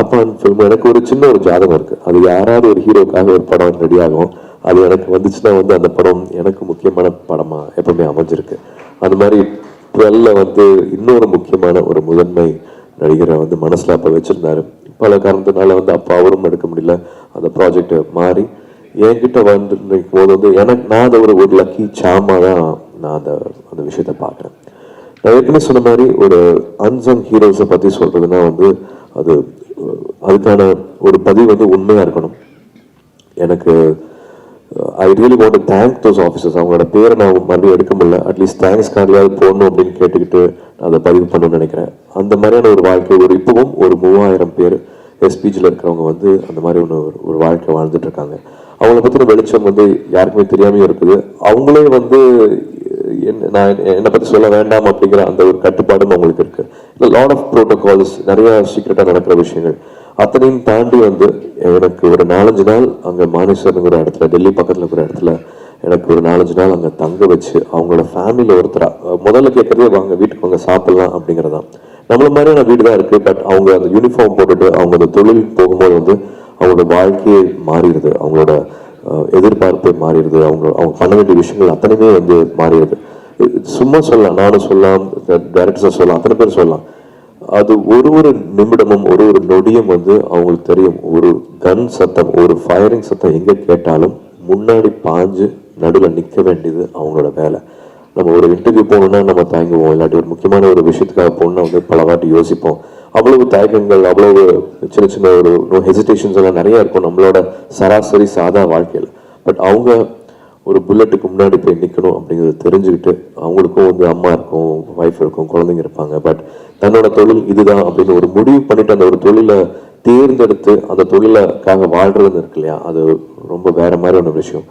பாப்பான் ஃபிலிம் எனக்கு ஒரு சின்ன ஒரு ஜாதகம் இருக்கு. அது யாராவது ஒரு ஹீரோக்காக ஒரு படம் ரெடி ஆகும், அது எனக்கு வந்துச்சுன்னா வந்து அந்த படம் எனக்கு முக்கியமான படமா எப்பவுமே அமைஞ்சிருக்கு. அந்த மாதிரி 12 வந்து இன்னொரு முக்கியமான ஒரு முதன்மை நடிகரை வந்து மனசுல அப்ப வச்சிருந்தாரு. பல காரணத்தினால வந்து அப்ப அவரும் எடுக்க முடியல. அந்த ப்ராஜெக்ட் மாறி என்கிட்ட வந்து போது வந்து எனக்கு நான் அதை ஒரு லக்கி சாமா தான் நான் அந்த விஷயத்த பார்க்குறேன். நான் ஏற்கனவே சொன்ன மாதிரி ஒரு அன்சங் ஹீரோஸை பற்றி சொல்றதுன்னா வந்து அது அதுக்கான ஒரு பதிவு வந்து உண்மையாக இருக்கணும். எனக்கு I really want to thank those officers. அவங்களோட பேரை நான் மறுபடியும் எடுக்க முடியல. அட்லீஸ்ட் தேங்க்ஸ் கார்டியாவது போடணும் அப்படின்னு கேட்டுக்கிட்டு நான் அதை பதிவு பண்ணணும்னு நினைக்கிறேன். அந்த மாதிரியான ஒரு வாழ்க்கை இப்பவும் ஒரு 3000 பேர் எஸ்பிஜியில் இருக்கிறவங்க வந்து அந்த மாதிரி ஒரு வாழ்க்கை வாழ்ந்துட்டு இருக்காங்க. அவங்கள பற்றின வெளிச்சம் வந்து யாருக்குமே தெரியாமையும் இருக்குது. அவங்களே வந்து நான் என்னை பற்றி சொல்ல வேண்டாம் அப்படிங்கிற அந்த ஒரு கட்டுப்பாடும் அவங்களுக்கு இருக்கு. லாட் ஆஃப் ப்ரோட்டோகால்ஸ், நிறைய சீக்கிரட்டாக நடக்கிற விஷயங்கள் அத்தனையும் தாண்டி வந்து எனக்கு ஒரு 4-5 நாள் அங்கே மானேஸ்வரனுங்கிற இடத்துல, டெல்லி பக்கத்தில் இருக்கிற இடத்துல எனக்கு ஒரு 4-5 நாள் அங்கே தங்க வச்சு அவங்களோட ஃபேமிலியில் ஒருத்தராக முதல்ல கேட்கறதே வாங்க வீட்டுக்கு வாங்க சாப்பிடலாம் அப்படிங்கிறதான். நம்மள மாதிரியான வீடு தான் இருக்குது. பட் அவங்க அந்த யூனிஃபார்ம் போட்டுட்டு அவங்க அந்த தொழில் போகும்போது வந்து அவங்களோட வாழ்க்கையே மாறிடுது, அவங்களோட எதிர்பார்ப்பு மாறிடுது, அவங்க பண்ண வேண்டிய விஷயங்கள் அத்தனையுமே வந்து மாறிடுது. சும்மா சொல்லலாம், நானும் சொல்லலாம், டைரக்டர்ஸை சொல்லலாம், அத்தனை பேர் சொல்லலாம். அது ஒரு நிமிடமும் ஒரு நொடியும் வந்து அவங்களுக்கு தெரியும். ஒரு கன் சத்தம், ஒரு ஃபயரிங் சத்தம் எங்கே கேட்டாலும் முன்னாடி பாஞ்சு நடுவில் நிற்க வேண்டியது அவங்களோட வேலை. நம்ம ஒரு இன்டர்வியூ போகணுன்னா நம்ம தயங்குவோம், இல்லாட்டி ஒரு முக்கியமான ஒரு விஷயத்துக்காக போகணுன்னா வந்து பல வாட்டி யோசிப்போம். அவ்வளவு தயக்கங்கள், அவ்வளவு சின்ன சின்ன ஒரு ஹெசிடேஷன்ஸ் எல்லாம் நிறைய இருக்கும் நம்மளோட சராசரி சாதா வாழ்க்கையில். பட் அவங்க ஒரு புல்லட்டுக்கு முன்னாடி போய் நிற்கணும் அப்படிங்கிறத தெரிஞ்சுக்கிட்டு, அவங்களுக்கும் வந்து அம்மா இருக்கும், ஒய்ஃப் இருக்கும், குழந்தைங்க இருப்பாங்க. பட் தன்னோட தொழில் இதுதான் அப்படின்னு ஒரு முடிவு பண்ணிட்டு அந்த ஒரு தொழிலை தேர்ந்தெடுத்து அந்த தொழிலுக்காக வாழ்றதுன்னு இருக்கு இல்லையா, அது ரொம்ப வேற மாதிரியான விஷயம்.